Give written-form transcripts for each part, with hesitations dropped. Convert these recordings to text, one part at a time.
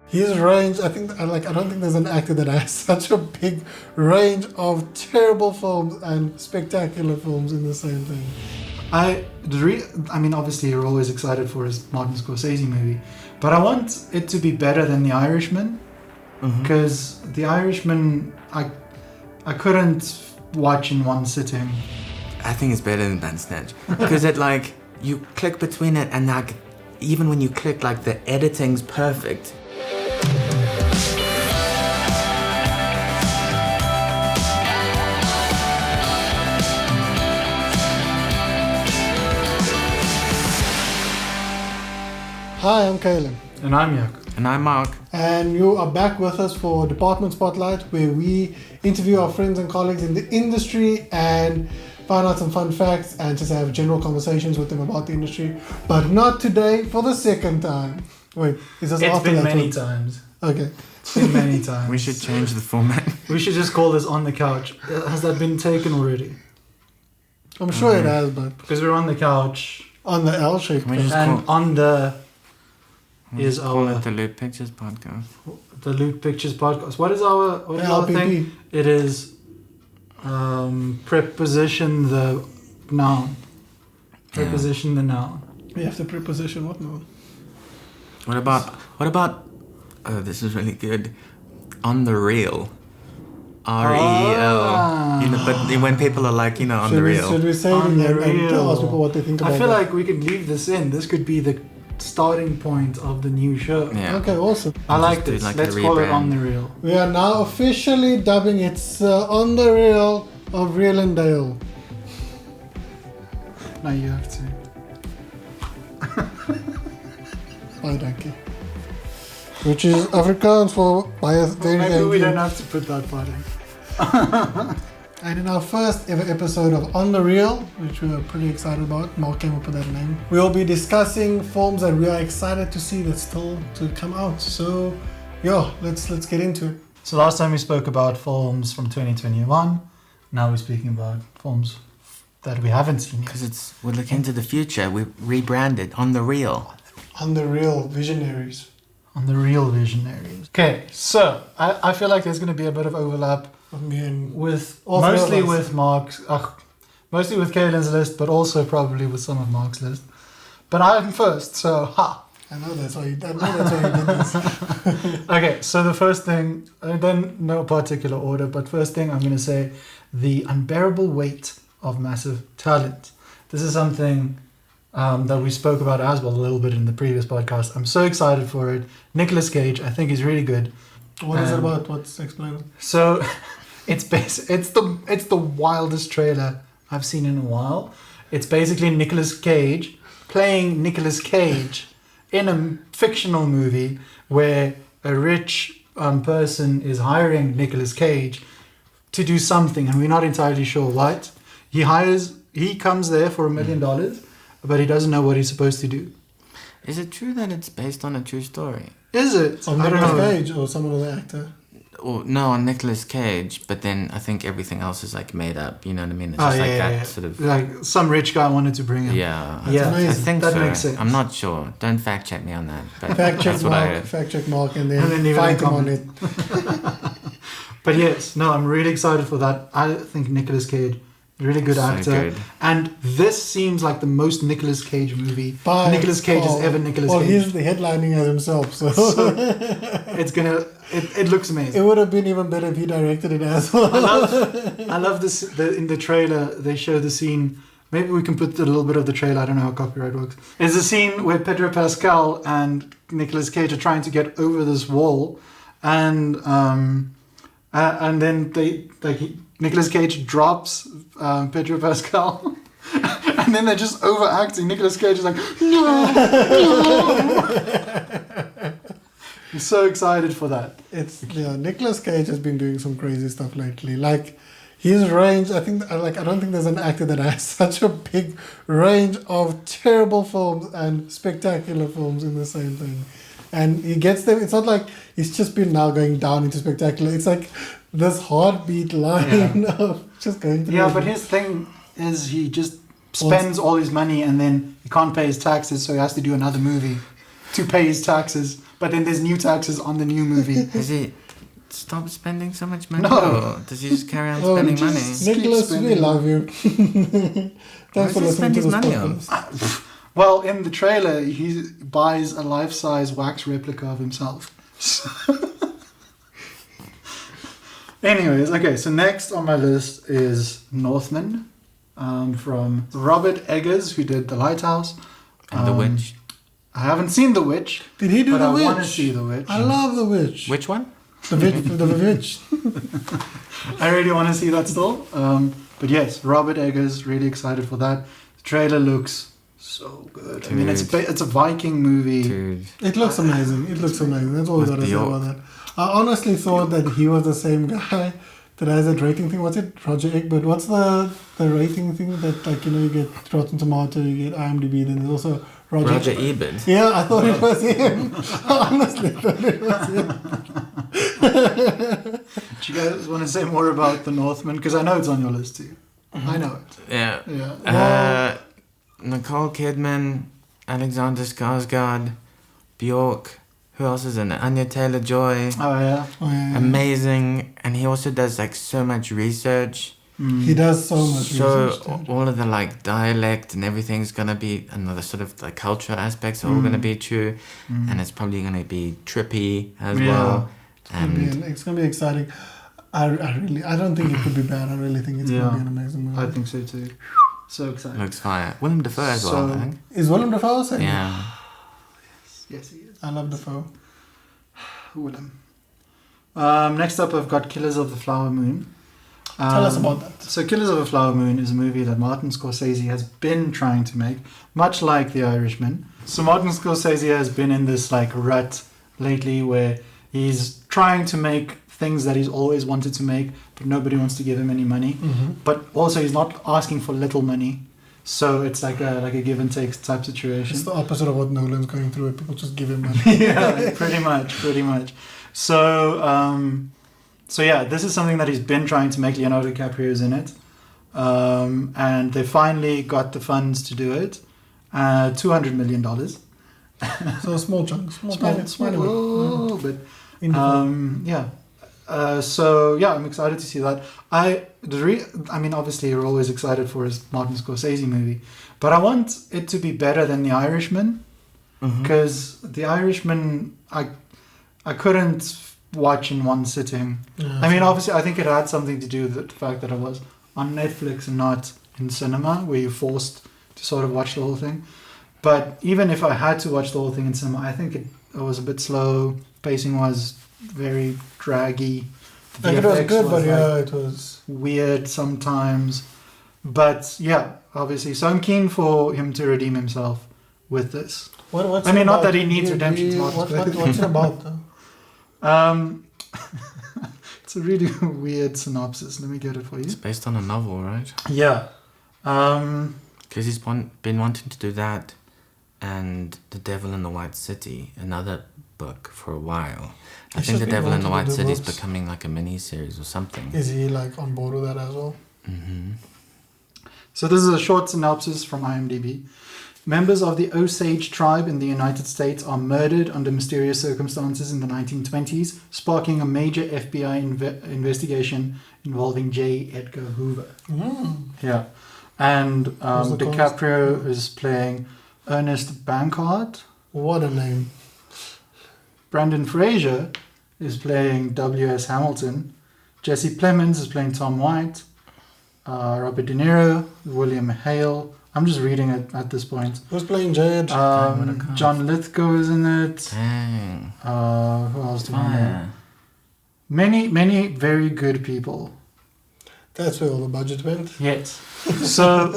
His range, I don't think there's an actor that has such a big range of terrible films and spectacular films in the same thing. Obviously you're always excited for his Martin Scorsese movie, but I want it to be better than The Irishman, because The Irishman, I couldn't watch in one sitting. I think it's better than Bandersnatch because it you click between it and even when you click, the editing's perfect. Hi, I'm Kyllian. And I'm Jaco. And I'm Mark. And you are back with us for Department Spotlight, where we interview our friends and colleagues in the industry and find out some fun facts and just have general conversations with them about the industry. But not today, for the second time. Wait, is this after that? It's been many times. Okay. It's been many times. We should change the format. We should just call this On the Couch. Has that been taken already? I'm sure it has, but... Because we're on the couch. On the L-shaped couch. And under is call our... it the Loot Pictures Podcast. The Loot Pictures Podcast. What is our thing? It is preposition the noun. Preposition the noun. We have to preposition what noun? What about oh, this is really good. On the Reel. R-E-L. But when people are on the reel. Should we say it and ask people what they think about it? I feel like we could leave this in. This could be the starting point of the new show. Yeah. Okay, awesome. I like this. Let's call it On the Reel. We are now officially dubbing it On the Reel of Reel and Dale. Now you have to. Bye, dankie. Which is Afrikaans for maybe we don't have to put that part in. And in our first ever episode of On the Reel, which we were pretty excited about, Mark came up with that name, we'll be discussing films that we are excited to see that's still to come out. So, let's get into it. So last time we spoke about films from 2021. Now we're speaking about films that we haven't seen yet. Because we're looking into the future. We rebranded On the Reel. On the Reel Visionaries. On the Real Visionaries. Okay, so I feel like there's going to be a bit of overlap with mostly with Mark's, mostly with Kaylin's list, but also probably with some of Mark's list. But I'm first, so I know that's why you did this. Okay, so the first thing, then no particular order, but first thing I'm going to say, The Unbearable Weight of Massive Talent. This is something that we spoke about as well a little bit in the previous podcast. I'm so excited for it. Nicolas Cage, I think, is really good. What is it about? What's explained? So, it's the wildest trailer I've seen in a while. It's basically Nicolas Cage playing Nicolas Cage in a fictional movie where a rich person is hiring Nicolas Cage to do something, and we're not entirely sure what. He comes there for $1 million. But he doesn't know what he's supposed to do. Is it true that it's based on a true story? Is it? On Nicolas Cage or some other actor? No, on Nicolas Cage, but then I think everything else is made up, you know what I mean? It's just sort of... Like some rich guy wanted to bring him. Yeah. I think that so. makes sense. I'm not sure. Don't fact check me on that. But fact check Mark and then fight him on it. But yes, no, I'm really excited for that. I think Nicolas Cage, really good actor. Good. And this seems like the most Nicolas Cage movie Nicolas Cage has ever Nicolas Cage. Well, he's the headlining as himself, so it looks amazing. It would have been even better if he directed it as well. I love this. In the trailer, they show the scene. Maybe we can put a little bit of the trailer. I don't know how copyright works. There's a scene where Pedro Pascal and Nicolas Cage are trying to get over this wall, and then Nicolas Cage drops Pedro Pascal, and then they're just overacting. Nicolas Cage is like, no. I'm so excited for that. Nicolas Cage has been doing some crazy stuff lately. Like his range, I don't think there's an actor that has such a big range of terrible films and spectacular films in the same thing. And he gets them. It's not like he's just been now going down into spectacular. It's like this heartbeat line of just going through. Yeah, but his thing is he just spends all his money and then he can't pay his taxes, so he has to do another movie to pay his taxes. but then there's new taxes on the new movie. Has he stopped spending so much money? No. Or does he just carry on spending money? Nicholas, we spending. love you. Thanks for does he listening spend to his this money on? podcast. Well, in the trailer, he buys a life-size wax replica of himself. Anyways, okay, so next on my list is Northman, from Robert Eggers, who did The Lighthouse. And The Witch. I haven't seen The Witch, Did he do but The I Witch? want to see The Witch. I love The Witch. Which one? The Witch. I really want to see that still. But yes, Robert Eggers, really excited for that. The trailer looks so good. I mean, it's a Viking movie. Dude. It looks amazing. It looks amazing. That's all I With gotta say Bjork. about that. I honestly thought that he was the same guy that has that rating thing. What's it? Roger Ebert. What's the rating thing that, like, you know, you get Rotten Tomato, you get IMDb, then there's also Roger Ebert. Yeah, I thought it was him. I honestly thought it was him. Do you guys want to say more about The Northman? Because I know it's on your list too. I know it. Yeah. Yeah. Nicole Kidman, Alexander Skarsgård, Bjork. Who else is in it? Anya Taylor-Joy. Oh yeah. Oh, yeah. Amazing. And he also does like so much research. He does so much So research. dude. all of the like dialect and everything's gonna be another sort of like cultural aspects are all gonna be true, and it's probably gonna be trippy as Yeah. well. It's gonna be exciting. I don't think it could be bad. I really think it's gonna be an amazing movie. I think so too. So excited. Looks fire. Willem Dafoe as well, I think. Is Willem Dafoe saying? Yeah. Yes, he is. I love Dafoe. Willem. Next up, I've got Killers of the Flower Moon. Tell us about that. So, Killers of the Flower Moon is a movie that Martin Scorsese has been trying to make, much like The Irishman. So, Martin Scorsese has been in this like rut lately where he's trying to make things that he's always wanted to make, but nobody wants to give him any money. Mm-hmm. But also, he's not asking for little money. So it's like a give and take type situation. It's the opposite of what Nolan's going through. Where people just give him money. Yeah, pretty much. So yeah, this is something that he's been trying to make. Leonardo DiCaprio is in it, and they finally got the funds to do it. $200 million. So a small chunk, small Oh, but in the yeah. So yeah, I'm excited to see that. I mean, obviously, you're always excited for his Martin Scorsese movie, but I want it to be better than The Irishman, because The Irishman, I couldn't watch in one sitting. Yeah, I mean, so- obviously, I think it had something to do with the fact that it was on Netflix and not in cinema, where you're forced to sort of watch the whole thing. But even if I had to watch the whole thing in cinema, I think it was a bit slow. Pacing was very draggy. The Like, it was VFX good, but like, yeah, it was. weird sometimes. But yeah, obviously. So I'm keen for him to redeem himself with this. What's I it mean, not about? that he needs Do you- redemption, do you- it's not- What's it about though? It's a really weird synopsis. Let me get it for you. It's based on a novel, right? Yeah. Because he's been wanting to do that and The Devil in the White City, another book, for a while. I He's think just The been Devil in the wanting White to do City is books. becoming like a mini-series or something. Is he like on board with that as well? Mm-hmm. So this is a short synopsis from IMDb. Members of the Osage tribe in the United States are murdered under mysterious circumstances in the 1920s, sparking a major FBI investigation involving J. Edgar Hoover. Yeah. And Who's the DiCaprio is playing Ernest Bankard. What a name! Brandon Fraser is playing W.S. Hamilton. Jesse Plemons is playing Tom White. Robert De Niro, William Hale. I'm just reading it at this point. Who's playing Jade? John Lithgow is in it. Dang. Who else do I know? Fire. Many very good people. That's where all the budget went. Yes. So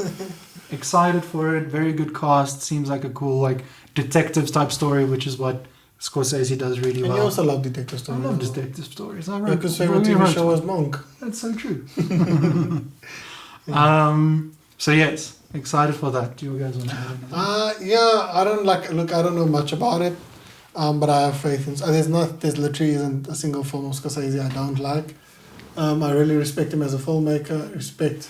excited for it. Very good cast. Seems like a cool like detectives type story, which is what Scorsese does really And well. you also love detective I stories. love as well. detective stories. I wrote, Because favorite really TV wrote show one. was Monk. That's so true. So yes, excited for that. Do you guys want to add anything? Yeah, I don't know much about it, but I have faith in. There's literally isn't a single film of Scorsese I don't like. I really respect him as a filmmaker. Respect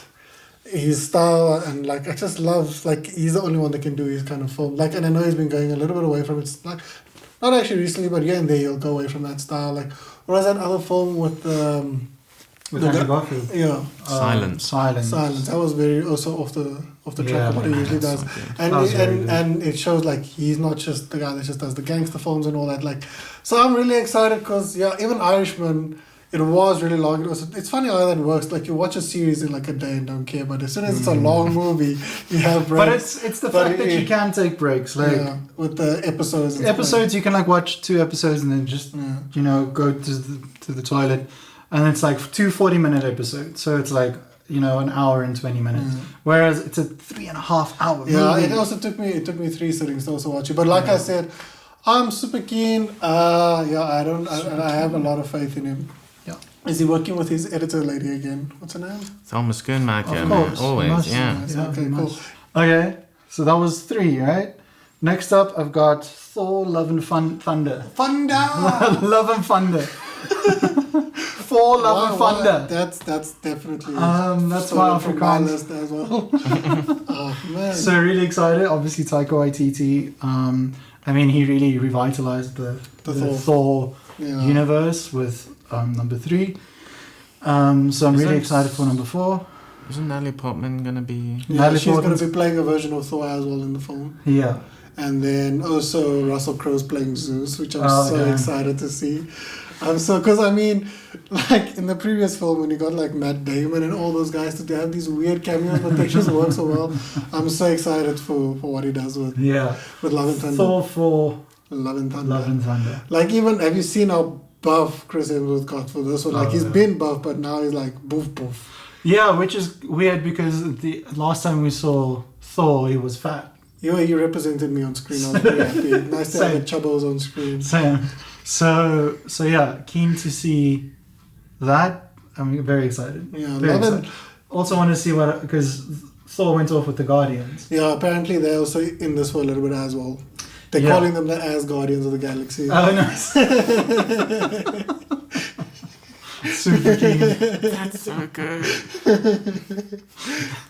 his style, and like I just love he's the only one that can do his kind of film. And I know he's been going a little bit away from it. It's like not actually recently, but here and there he'll go away from that style. Like, what was that other film with With Andrew Garfield. Yeah, Silence. Silence. That was very also off the track of what he usually does, That's so good. and That was very and it shows like he's not just the guy that just does the gangster films and all that. Like, so I'm really excited because even Irishman. It was really long. It's funny how that works. Like you watch a series in like a day and don't care, but as soon as it's a long movie, you have breaks. But it's the fact that you can take breaks. Like with the episodes. And episodes, you can like watch 2 episodes and then just go to the toilet, and it's like 2 40-minute episodes. So it's like an hour and 20 minutes. Whereas it's a 3.5 hour movie. Yeah, it also took me 3 sittings to also watch it. But like I said, I'm super keen. I have a lot of faith in him. Is he working with his editor lady again? What's her name? Thelma Schoonmaker. Of course. Always, Okay, cool. Okay, so that was 3, right? Next up, I've got Thor: Love and Thunder. Thunder! Love and Thunder. Thor: Love and Thunder. That's definitely. That's my from my Afrikaans. list as well. Oh man! So really excited. Obviously, Taika Waititi. He really revitalized the Thor universe with number 3. So I'm really excited for number 4. Isn't Natalie Portman going to be... Yeah, she's going to be playing a version of Thor as well in the film. Yeah. And then also Russell Crowe's playing Zeus, which I'm excited to see. Because like in the previous film when you got like Matt Damon and all those guys to have these weird cameos, but they just work so well. I'm so excited for what he does with Love and Thunder. Thor for Love and Thunder. Love and Thunder. Like even, have you seen how buff Chris Hemsworth got for this one? Like he's been buff, but now he's like boof boof. Yeah, which is weird because the last time we saw Thor, he was fat. Yeah, he represented me on screen. I was very happy. Nice to have the chubbos on screen. Same. So yeah, keen to see that. I'm very excited. Yeah, very excited. Also want to see because Thor went off with the Guardians. Yeah, apparently they're also in this for a little bit as well. They're calling them the Asgardians of the Galaxy. Oh, nice. Super keen. That's so good.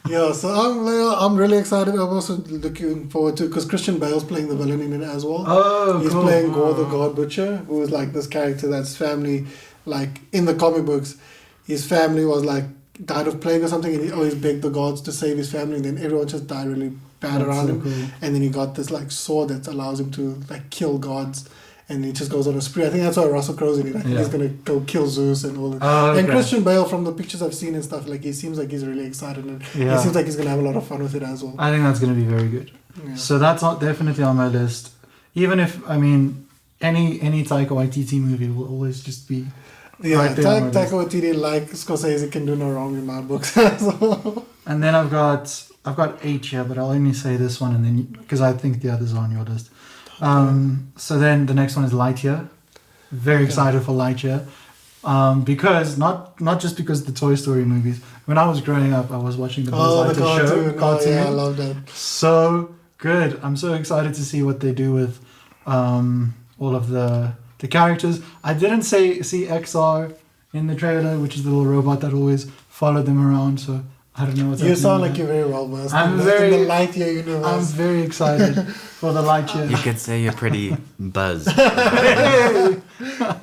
Yeah, so I'm really excited. I'm also looking forward to because Christian Bale's playing the villain in it as well. Oh, he's cool. playing Gore the God Butcher, who is like this character that's family, like in the comic books, his family was like died of plague or something, and he always begged the gods to save his family, and then everyone just died really bad around him. Cool. And then he got this like sword that allows him to like kill gods. And he just goes on a spree. I think that's why Russell Crowe's in it. I think he's going to go kill Zeus and all that. Oh, okay. And Christian Bale, from the pictures I've seen and stuff, like he seems like he's really excited. And he seems like he's going to have a lot of fun with it as well. I think that's going to be very good. Yeah. So that's definitely on my list. Even if, any Taika Waititi movie will always just be right there. Taika Waititi, like Scorsese, can do no wrong in my books as well. And then I've got 8 here, but I'll only say this one and then because I think the others are on your list. So then the next one is Lightyear. Very excited for Lightyear. Because not just because of the Toy Story movies. When I was growing up, I was watching the Buzz Lightyear show. Cartoon. Yeah, I love that. So good. I'm so excited to see what they do with all of the characters. I didn't see XR in the trailer, which is the little robot that always followed them around. So I don't know what's happening. You sound like you're very well versed in the Lightyear universe. I'm very excited for the Lightyear. You could say you're pretty buzzed. To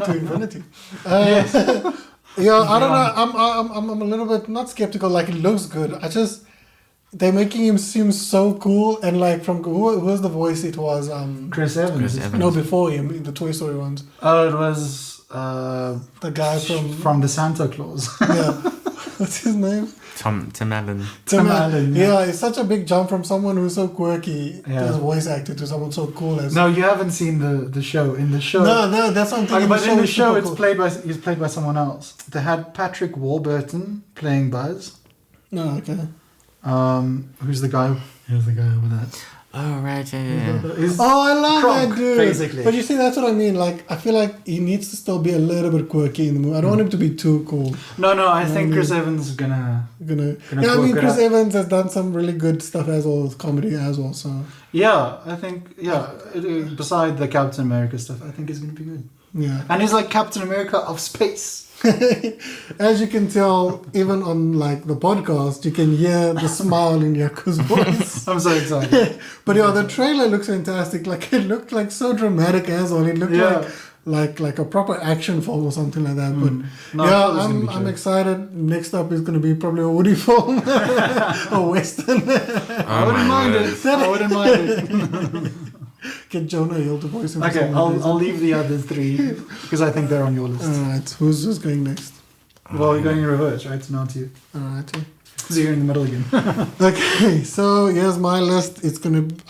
infinity. Yes. Yeah, I don't know. I'm a little bit not skeptical. Like it looks good. They're making him seem so cool. And like from who was the voice? It was Chris Evans. No, before him in the Toy Story ones. Oh, it was the guy from the Santa Claus. Yeah. What's his name? Tim Allen. Tim Allen. Yeah, it's such a big jump from someone who's so quirky as voice actor to someone so cool as. No, you haven't seen the show. In the show. No, that's something. But in the show, it's he's played by someone else. They had Patrick Warburton playing Buzz. No, okay. Who's the guy? Who's the guy over there? Oh, right, yeah. I love Kronk, that dude. Basically. But you see, that's what I mean. Like, I feel like he needs to still be a little bit quirky in the movie. I don't want him to be too cool. No, I think Chris Evans is gonna. Chris Evans has done some really good stuff as well with comedy as well. So. Yeah, I think beside the Captain America stuff, I think it's gonna be good. Yeah. And he's like Captain America of space. As you can tell, even on like the podcast, you can hear the smile in Jaco's voice. I'm so excited. But yeah, the trailer looks fantastic. Like it looked like so dramatic as well. It looked like a proper action film or something like that. But No, I thought it was gonna be I'm chill. excited. Next up is going to be probably a Woody film, a western. I wouldn't mind it. I wouldn't mind it. Get Jonah Hill to voice him. for Okay, some I'll reason. leave the other three because I think they're on your list. Alright, who's going next? Well, we're going in reverse, right? So now to you. Alright. So you're in the middle again. Okay, so here's my list.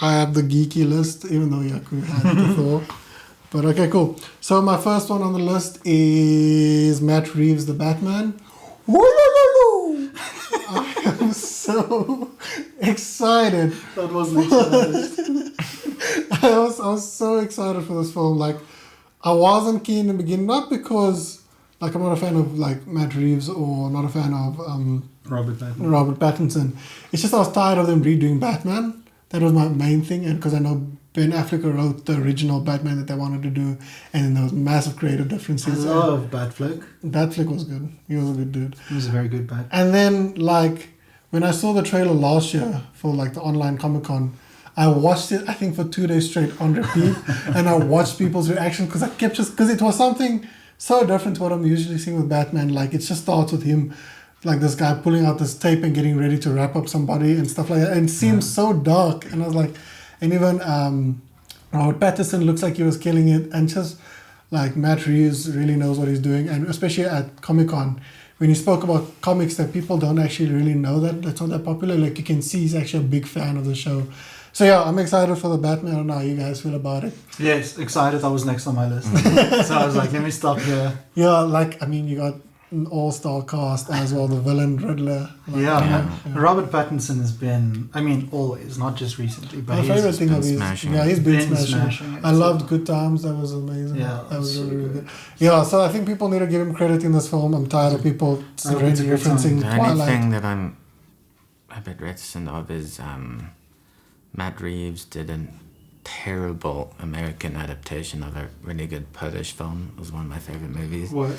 I have the geeky list, even though Yaku had it before. But okay, cool. So my first one on the list is Matt Reeves, the Batman. Woo-loo-loo-loo! I am so excited. That was next on the list. I was so excited for this film. Like, I wasn't keen in the beginning, not because like I'm not a fan of like Matt Reeves or not a fan of Robert Pattinson. It's just I was tired of them redoing Batman. That was my main thing, and because I know Ben Affleck wrote the original Batman that they wanted to do, and then there was massive creative I differences. love Batfleck. Batfleck was good. He was a good dude. He was a very good Bat. And then like when I saw the trailer last year for like the online Comic-Con, I watched it I think for 2 days straight on repeat, and I watched people's reaction because I kept because it was something so different to what I'm usually seeing with Batman. Like it just starts with him, like this guy pulling out this tape and getting ready to wrap up somebody and stuff like that. And it seems so dark. And I was like, and even Robert Pattinson looks like he was killing it. And just like Matt Reeves really knows what he's doing. And especially at Comic-Con, when he spoke about comics that people don't actually really know that's not that popular, like you can see he's actually a big fan of the show. So yeah, I'm excited for the Batman. I don't know how you guys feel about it. Yes, excited. That was next on my list. So I was like, let me stop here. Yeah, like, I mean, you got an all-star cast as well, the villain, Riddler. Like, Yeah. Robert Pattinson has been, I mean, always, not just recently, but My he's favorite thing been of his, smashing yeah, it. he's been been smashing. smashing it, I so- loved Good Times. That was amazing. Yeah, that was so really, really good. good. Yeah, so I think people need to give him credit in this film. I'm tired of people I hope it's a good referencing The only Twilight. thing that I'm a bit reticent of is Matt Reeves did a terrible American adaptation of a really good Polish film. It was one of my favorite movies. What?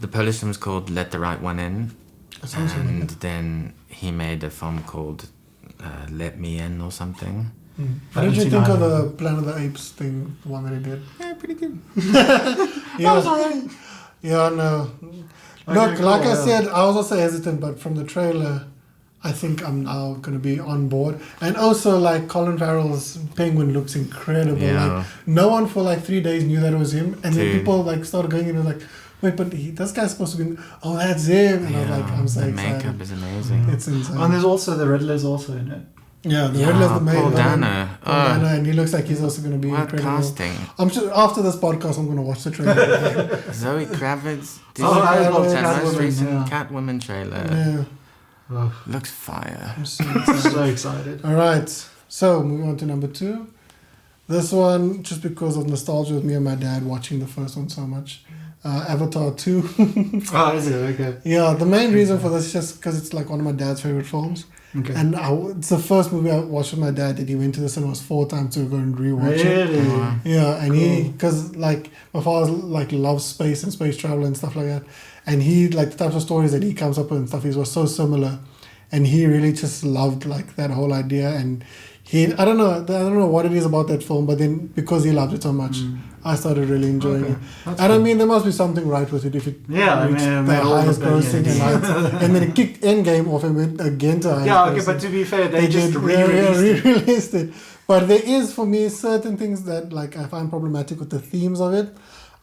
The Polish film was called Let the Right One In. That sounds really And good. then he made a film called Let Me In or something. What did you seen think of either. the Planet of the Apes thing, the one that he did? Yeah, pretty good. Yeah, yeah, no. Look, cool, like I yeah. said, I was also hesitant, but from the trailer, I think I'm now going to be on board. And also, like, Colin Farrell's Penguin looks incredible. Yeah. Like, no one for like 3 days knew that it was him. And then Dude. people like started going in and like, wait, but this guy's supposed to be, oh, that's him. And I was like, I'm so the excited. makeup is amazing. It's insane. And there's also the Riddler's also in it. Yeah, the Riddler's the main Paul villain. Dano. Paul Dano, and he looks like he's also going to be What incredible. casting? I'm sure after this podcast, I'm going to watch the trailer. Zoe Kravitz. Did Oh, you I watch love that most Catwoman, recent yeah. Catwoman trailer? Yeah, Oh, Looks fire. I'm so I'm excited. so excited. All right, so moving on to number 2. This one, just because of nostalgia with me and my dad watching the first one so much. Avatar 2. Oh, is it? Okay. Yeah, the main reason for this is just because it's like one of my dad's favorite films. Okay. And it's the first movie I watched with my dad that he went to the cinemas 4 times to go and rewatch it. Really? Wow. Yeah, and he, Cool. because like my father like loves space and space travel and stuff like that, and he like the types of stories that he comes up with and stuff, he was so similar, and he really just loved like that whole idea, and I don't know what it is about that film, but then because he loved it so much, I started really enjoying Okay. it. That's And I cool. mean, there must be something right with it if it Yeah, I reached mean, it the made all the highest grossing billions. and then it kicked Endgame off and went again to highest Yeah, okay, grossing. but to be fair, they just did, re-released it. re-released it. But there is, for me, certain things that like I find problematic with the themes of it.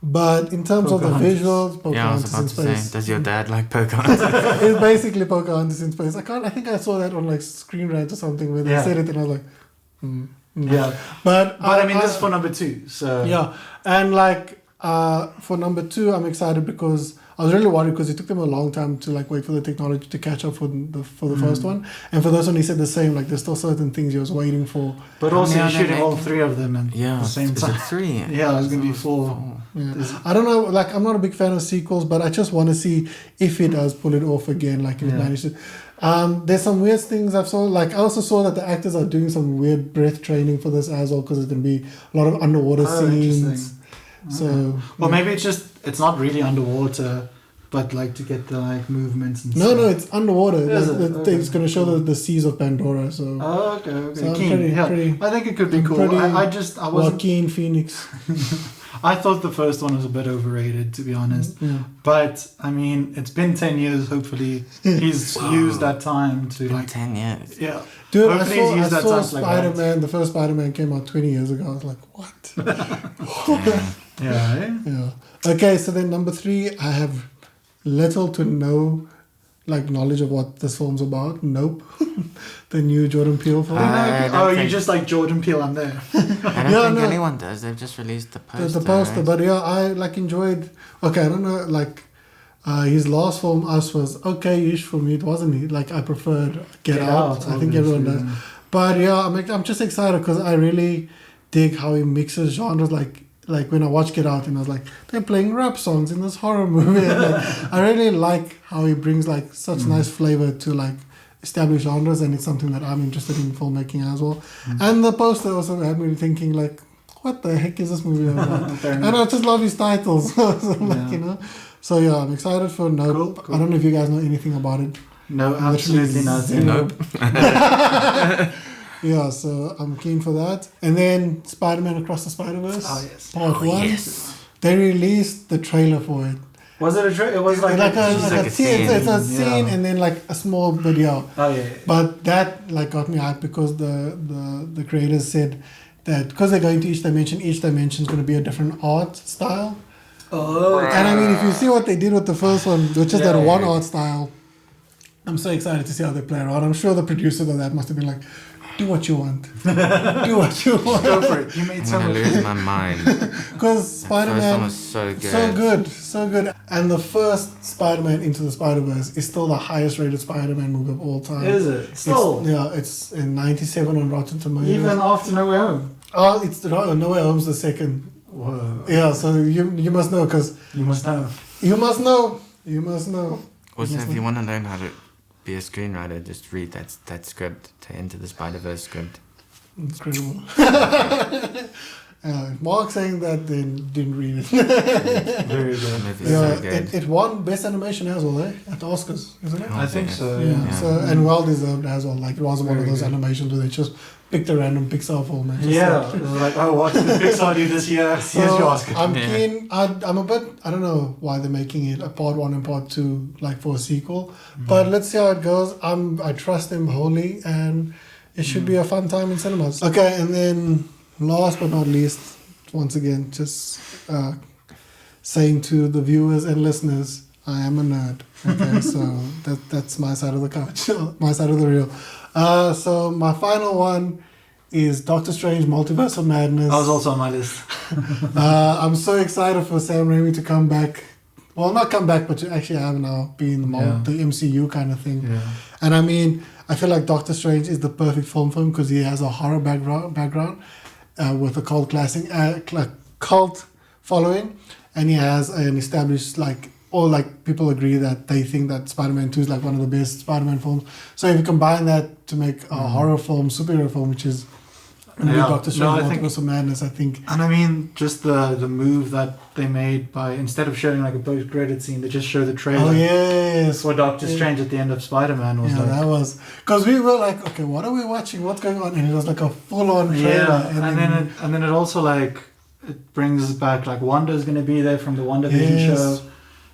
But in terms of the Pocahontas. visuals, Yeah, I was Pocahontas about in to say, space. does your dad like Pocahontas? It's basically Pocahontas in space. I think I saw that on like Screen Rant or something where they Yeah. said it, and I was like, Yeah. But But I mean, this is for number 2, so... yeah, and like for number 2, I'm excited because I was really worried because it took them a long time to like wait for the technology to catch up for the first one, and for this one he said the same. Like there's still certain things he was waiting for. But How also, many you're are they shooting all making? 3 of them at Yeah, the same is time. it 3? Yeah, it's gonna be 4. Yeah. Is- I don't know. Like I'm not a big fan of sequels, but I just want to see if he does pull it off again. Like if he Yeah. managed to. There's some weird things I've saw. Like I also saw that the actors are doing some weird breath training for this as well because there's gonna be a lot of underwater Oh, scenes. interesting. So Well, maybe it's not really underwater, but like to get the like movements and no, stuff. no, it's underwater. Is Like, it? Okay. It's going to show the seas of Pandora. So Oh, okay. So I'm Keen. pretty- I think it could be I'm cool. pretty I wasn't. Joaquin Phoenix. I thought the first one was a bit overrated, to be honest. Yeah. But I mean, it's been 10 years. Hopefully, he's used that time to Been like. 10 years. Yeah. Dude, I Hopefully he's saw, used that time to, like, Spider-Man. The first Spider-Man came out 20 years ago. I was like, what? Yeah. Eh? Yeah. Okay, so then number 3, I have little to no like knowledge of what this film's about. Nope. The new Jordan Peele film. I don't Oh, you think- just like Jordan Peele. I'm there. I don't Yeah, think no. anyone does. They've just released the poster. The poster, right? but yeah, I like enjoyed. Okay, I don't know, like his last film, Us, was okay-ish for me. It wasn't like I preferred Get Out. I think everyone does. obviously, But yeah, I'm just excited because I really dig how he mixes genres. Like when I watch Get Out, and I was like, they're playing rap songs in this horror movie. And like, I really like how he brings like such nice flavor to like established genres, and it's something that I'm interested in filmmaking as well. And the poster also had me thinking like, what the heck is this movie about? Fair And enough. I just love his titles. So like, Yeah. you know. So yeah, I'm excited for Nope. Cool. I don't know if you guys know anything about it. No, Literally absolutely nothing. zero. Nope. Yeah, so I'm keen for that. And then Spider-Man Across the Spider-Verse, Oh, yes. part 1. Yes. They released the trailer for it. Was it a trailer? It was like, like a like a scene. It's a scene. scene Yeah. and then like a small video. Oh yeah. But that like got me hyped because the creators said that because they're going to each dimension is going to be a different art style. Oh. And I mean, if you see what they did with the first one, which is that Yeah. one art style, I'm so excited to see how they play around. I'm sure the producer of that must have been like, do what you want. Do what you want. Go for it. You made I'm so gonna much. lose my mind. Because That first one Spider-Man, was so good. so good. And the first Spider-Man Into the Spider-Verse is still the highest rated Spider-Man movie of all time. Is it? Still. It's in 97 on Rotten Tomatoes. Even after No Way Home. Oh, it's No Way Home's the second. Whoa. Yeah, so you must know because You must know. you must know. You must know. Also, Yes, if ma'am. you want to learn how to be a screenwriter, just read that script, to Into the Spider-Verse script. Incredible. Mark saying that they didn't read it. Very good. Movie's Yeah, so good. it won Best Animation as well, at the Oscars, isn't it? I think so. Yeah, Yeah. so and well deserved as well. Like it wasn't one of Very those good. animations where they just picked a random Pixar film and just Yeah. said- It was like, oh, what did Pixar do this year? Here's your So Oscar. I'm Yeah. keen. I'm a bit. I don't know why they're making it a part 1 and part 2, like for a sequel. But let's see how it goes. I trust them wholly, and it should be a fun time in cinemas. Okay, and then last but not least, once again, just saying to the viewers and listeners, I am a nerd. Okay, so that's my side of the couch, my side of the reel. So my final one is Doctor Strange: Multiverse of Madness. That was also on my list. I'm so excited for Sam Raimi to come back. Well, not come back, but to actually have now be in the MCU kind of thing. Yeah. And I mean, I feel like Doctor Strange is the perfect film for him because he has a horror background with a cult following, and he has an established people agree that they think that Spider-Man 2 is like one of the best Spider-Man films. So if you combine that to make a horror film, superhero film, which is Yeah. Doctor Strange: No, I think- Multiverse of Madness, I think. And I mean, just the move that they made by, instead of showing like a post-credit scene, they just show the trailer Oh yes, for Doctor Yeah. Strange at the end of Spider-Man. Was yeah, like, that was because we were like, okay, what are we watching? What's going on? And it was like a full-on trailer. yeah, and then it also like it brings us back like Wanda's going to be there from the WandaVision Yes. show,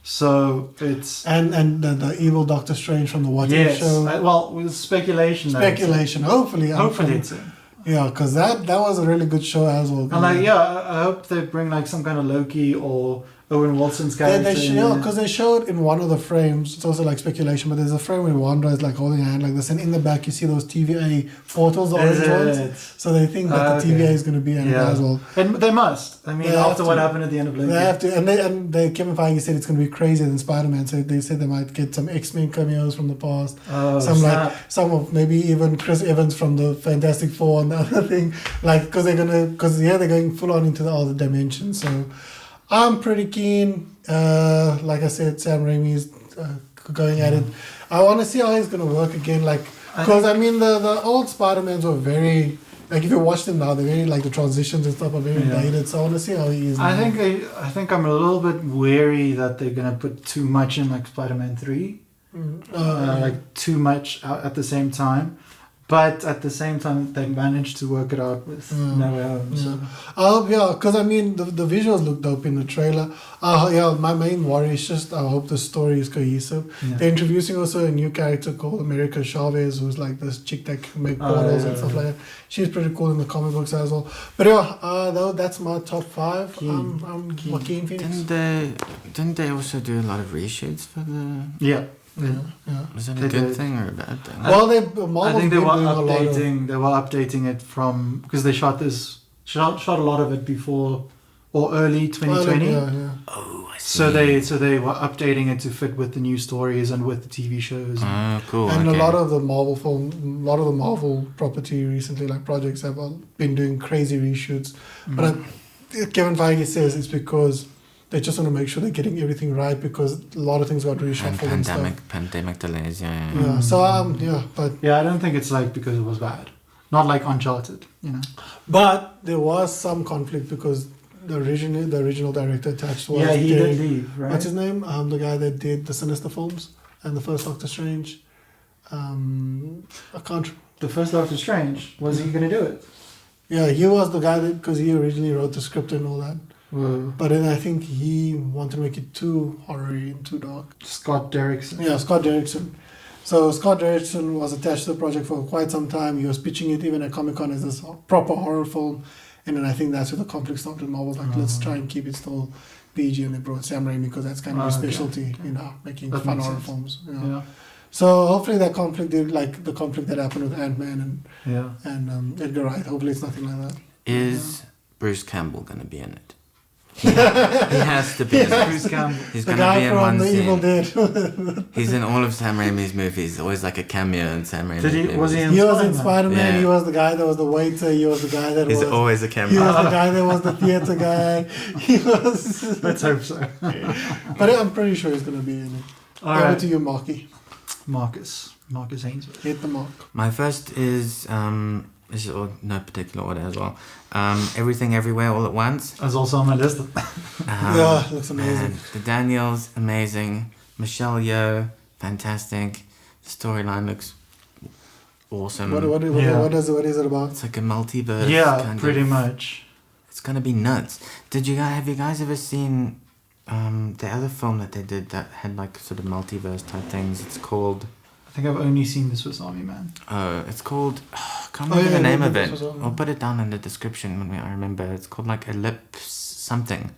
so it's and the evil Doctor Strange from the What If yes, show. well, with speculation. that it's- Speculation. Hopefully, it's in. yeah, because that was a really good show as well. And like, yeah, I hope they bring like some kind of Loki or Owen Wilson's character. Because they showed in one of the frames, it's also like speculation, but there's a frame where Wanda is like holding her hand like this, and in the back you see those TVA portals, the Is orange ones. it? So they think that the Okay. TVA is going to be in it as well. And they must. I mean, They have after what to. happened at the end of Loki. They have to, and Kevin Feige said it's going to be crazier than Spider-Man. So they said they might get some X-Men cameos from the past, Oh, some snap. some of maybe even Chris Evans from the Fantastic Four and the other thing, like because they're going full on into the other dimensions. So I'm pretty keen. Like I said, Sam Raimi's going at it. I want to see how he's going to work again. Like because I mean the old Spider-Mans were very Like if you watch them now, they're very like the transitions and stuff are very Yeah. dated. So I want to see how he is. I now. think I'm a little bit wary that they're gonna put too much in like Spider-Man 3, like too much out at the same time. But at the same time, they managed to work it out with No Way Home. So. Yeah, because I mean the visuals look dope in the trailer. Yeah, my main worry is just I hope the story is cohesive. Yeah. They're introducing also a new character called America Chavez, who's like this chick that can make portals and stuff like that. She's pretty cool in the comic books as well. But yeah, that's my top 5. I'm Joaquin Phoenix. Didn't they also do a lot of reshoots for the? Yeah. Yeah. Was that a They good did. thing or a bad thing? Well, I think they were updating it from because they shot a lot of it before or early 2020. Yeah. Oh, I see. So they were updating it to fit with the new stories and with the TV shows. Oh, cool. And okay. a lot of the Marvel property recently, like projects, have been doing crazy reshoots. But Kevin Feige says it's because they just want to make sure they're getting everything right because a lot of things got reshuffled and stuff. Pandemic delays, yeah. Yeah. So but Yeah, I don't think it's like because it was bad. Not like Uncharted, you know. but there was some conflict because the original director attached was Yeah, he Derek- did leave, right? What's his name? The guy that did the Sinister films and the first Doctor Strange. I can't. The first Doctor Strange, was he going to do it? Yeah, he was the guy that because he originally wrote the script and all that. Whoa. But then I think he wanted to make it too horror-y and too dark. Scott Derrickson. Yeah, Scott Derrickson. So Scott Derrickson was attached to the project for quite some time. He was pitching it even at Comic-Con as this proper horror film. And then I think that's where the conflict started with Marvel. Like, let's try and keep it still PG. And they brought Sam Raimi because that's kind of his specialty, making That fun makes horror sense. films. Yeah. So hopefully that conflict did, like the conflict that happened with Ant-Man Yeah. and Edgar Wright. Hopefully it's nothing like that. Is Bruce Campbell going to be in it? He has to be in it. Bruce Campbell. He's The going to be guy in from one The Evil scene. Dead. He's in all of Sam Raimi's movies. Always like a cameo in Sam Raimi's movies. Was he in He was in Spider-Man? Spider-Man. Yeah. He was the guy that was the waiter. He was the guy that He's was... always a He cameo. was the guy that was the theater guy. He was... Let's hope so. But I'm pretty sure he's going to be in it. All Over right. to you, Marky. Marcus Ainsworth. Hit the mark. My first is this is no particular order as well. Everything Everywhere All at Once. That's also on my list. Yeah, looks amazing. Man, the Daniels, amazing. Michelle Yeoh, fantastic. The storyline looks awesome. What is it about? It's like a multiverse. Yeah, kind pretty of. much. It's gonna be nuts. Have you guys ever seen the other film that they did that had like sort of multiverse type things? It's called. I think I've only seen the Swiss Army Man. It's called. I can't remember the name of it. Swiss Army. I'll put it down in the description when I remember. It's called like Ellipse something.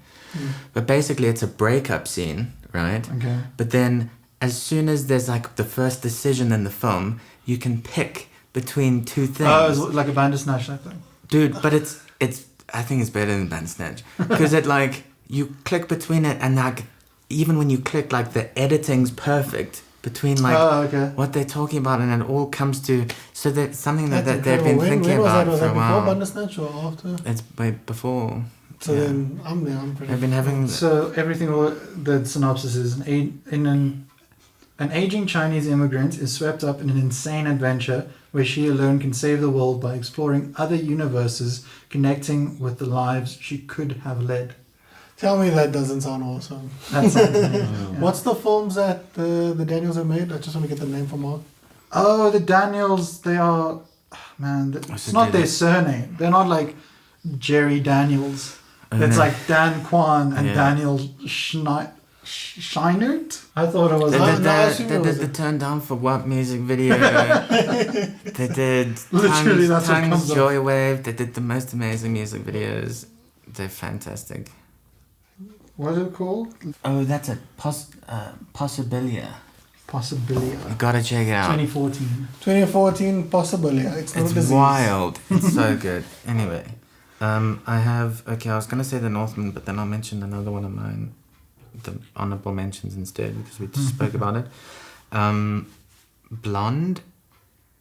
But basically, it's a breakup scene, right? Okay. But then, as soon as there's like the first decision in the film, you can pick between two things. Oh, it's like a Bandersnatch type thing. Dude, but it's. I think it's better than Bandersnatch because it like you click between it and like even when you click like the editing's perfect between like okay. what they're talking about and it all comes to so that's something that That's they've been incredible. thinking when was about that? Was for that a before while. Bandersnatch or after? It's way before. So yeah. then I'm pretty... They've been having. So the synopsis is an aging Chinese immigrant is swept up in an insane adventure where she alone can save the world by exploring other universes, connecting with the lives she could have led. Tell me that doesn't sound awesome. That sounds amazing. Yeah. What's the films that the Daniels have made? I just want to get the name from Mark. Oh, the Daniels, they are... Man, it's not their surname. They're not like Jerry Daniels. It's like Dan Kwan and Daniel Scheinert. I thought it was... They did the Turn Down for What music video. They did Literally, that's what Tongues comes up. Joywave. They did the most amazing music videos. They're fantastic. What is it called? Oh, that's a Possibilia. Possibilia. You gotta check it out. 2014. 2014, possible, yeah. It's no It's disease. wild. It's so good. Anyway, I was gonna say The Northman, but then I'll mention another one of mine, the honorable mentions instead, because we just spoke about it. Blonde.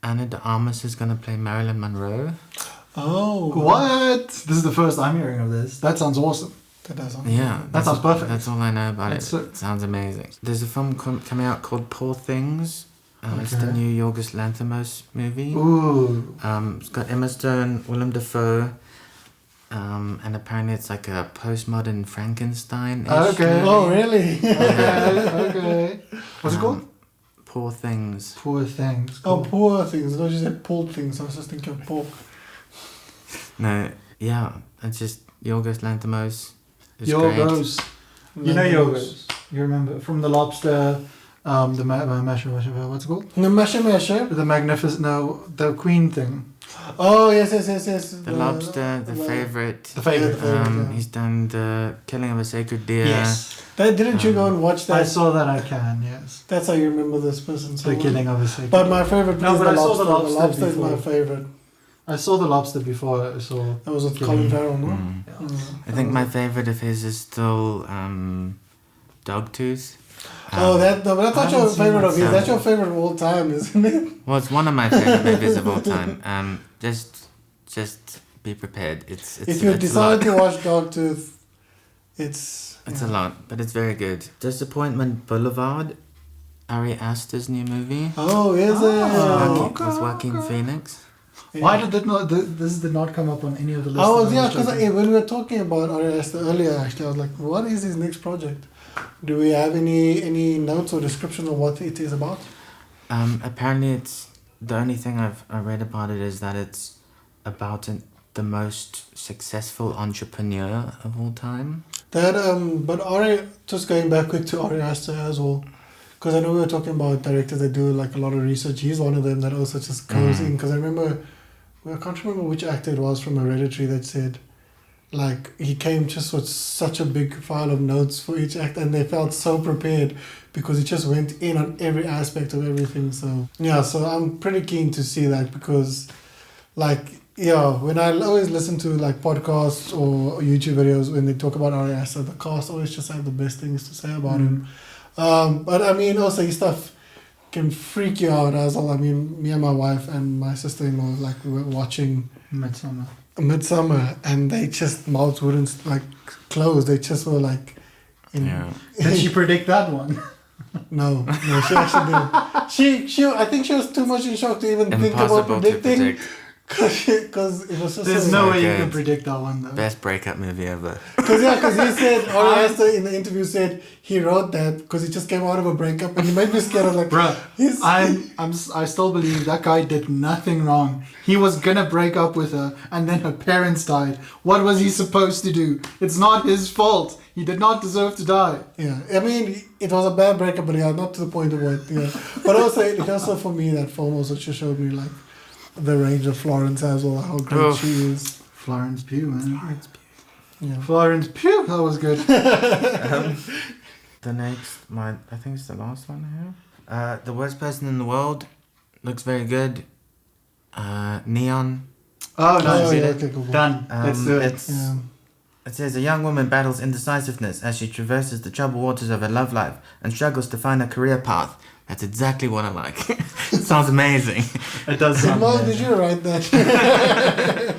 Anna de Armas is gonna play Marilyn Monroe. Oh. What? This is the first I'm hearing of this. That sounds awesome. That does sound Yeah, That sounds perfect. That's all I know about That's it. it. It sounds amazing. There's a film coming out called Poor Things. It's the new Yorgos Lanthimos movie. Ooh. It's got Emma Stone, Willem Dafoe, and apparently it's like a postmodern Frankenstein. Okay. Oh, really? Okay. What's it called? Poor Things. Poor Things. Oh, Cool. poor things. No, you said pulled things. I was just thinking of pork. No, yeah, it's just Yorgos Lanthimos. It's great. Yorgos. You know Yorgos. You remember from The Lobster, what's it called? No, Masha. The Magnificent, no, the Queen thing. Oh, yes. The Lobster, The Favourite. The Favourite. Yeah. He's done The Killing of a Sacred Deer. Yes. Didn't you go and watch that? I saw that I can, yes. That's how you remember this person. So The well. Killing of a Sacred But my favorite No, is but the I saw lobster. The Lobster The lobster is my before. favorite. I saw The Lobster before I saw... That was with Kyllian. Colin Farrell, no? Mm. Yeah. I think my favourite of his is still Dogtooth. But that's I not haven't your seen favorite that of his. sound. That's your favorite of all time, isn't it? Well, it's one of my favourite movies of all time. Just be prepared. It's If you've it's a decided to lot. watch Dogtooth, it's It's a lot, but it's very good. Disappointment Boulevard, Ari Aster's new movie. Oh, is Oh, it? With Joaquin Phoenix. Why did it not, this did not come up on any of the lists? I was that because checking? when we were talking about Ari Aster earlier, actually, I was like, "What is his next project? Do we have any notes or description of what it is about?" Apparently, it's the only thing I read about it is that it's about the most successful entrepreneur of all time. But Ari, just going back quick to Ari Aster as well, because I know we were talking about directors that do like a lot of research. He's one of them that also just goes in. Because I remember, I can't remember which actor it was from Hereditary that said, like he came just with such a big file of notes for each act, and they felt so prepared because he just went in on every aspect of everything. So yeah, so I'm pretty keen to see that because, like. Yeah, when I always listen to like podcasts or YouTube videos when they talk about Ari Aster, the cast always just have the best things to say about him. But I mean, also his stuff can freak you out as well. I mean, me and my wife and my sister-in-law, like we were watching Midsummer, and they just mouths wouldn't like close. They just were like, Yeah. Did she predict that one? No, she actually didn't. She, I think she was too much in shock to even think about Impossible to predicting. predict. Because it was just There's so no So way you good. can predict that one though. Best breakup movie ever. Because he said, Ari Aster in the interview said he wrote that because he just came out of a breakup and he made me scared. I was like, Bruh, he's, I still believe that guy did nothing wrong. He was gonna break up with her and then her parents died. What was he supposed to do? It's not his fault. He did not deserve to die. yeah. I mean, it was a bad breakup, but yeah, not to the point of what, yeah. But also for me, that film also just showed me like the range of Florence as well, how great Oof. she is. Florence Pugh, man. Yeah. Florence Pugh, that was good. The next, I think it's the last one here. The Worst Person in the World looks very good. Neon. Oh, Oh, nice. yeah, okay, cool. Done. Let's do it. Yeah. It says a young woman battles indecisiveness as she traverses the troubled waters of her love life and struggles to find a career path. That's exactly what I like. Sounds amazing. It does sound Well, amazing. did you write that?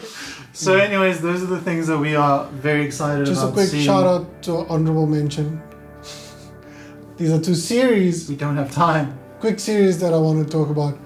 So anyways, those are the things that we are very excited Just a about quick seeing. shout out to honorable mention. These are two series, We don't have time. quick series that I want to talk about.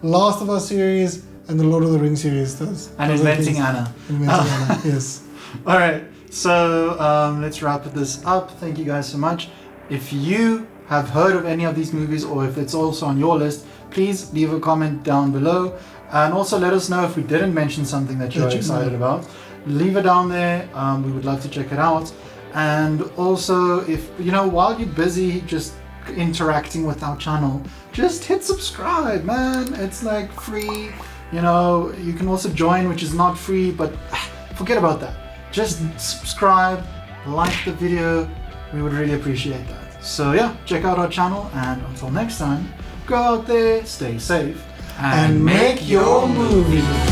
Last of Us series and the Lord of the Rings series. Those And are Inventing things- Anna. Inventing Anna, yes. Alright, so let's wrap this up. Thank you guys so much. If you have heard of any of these movies or if it's also on your list, please leave a comment down below. And also let us know if we didn't mention something that you're Let you excited know. about. Leave it down there. We would love to check it out. And also, if while you're busy just interacting with our channel, just hit subscribe, man. It's like free. You can also join, which is not free, but forget about that. Just subscribe, like the video. We would really appreciate that. So yeah, check out our channel, and until next time, go out there, stay safe, And make your movie.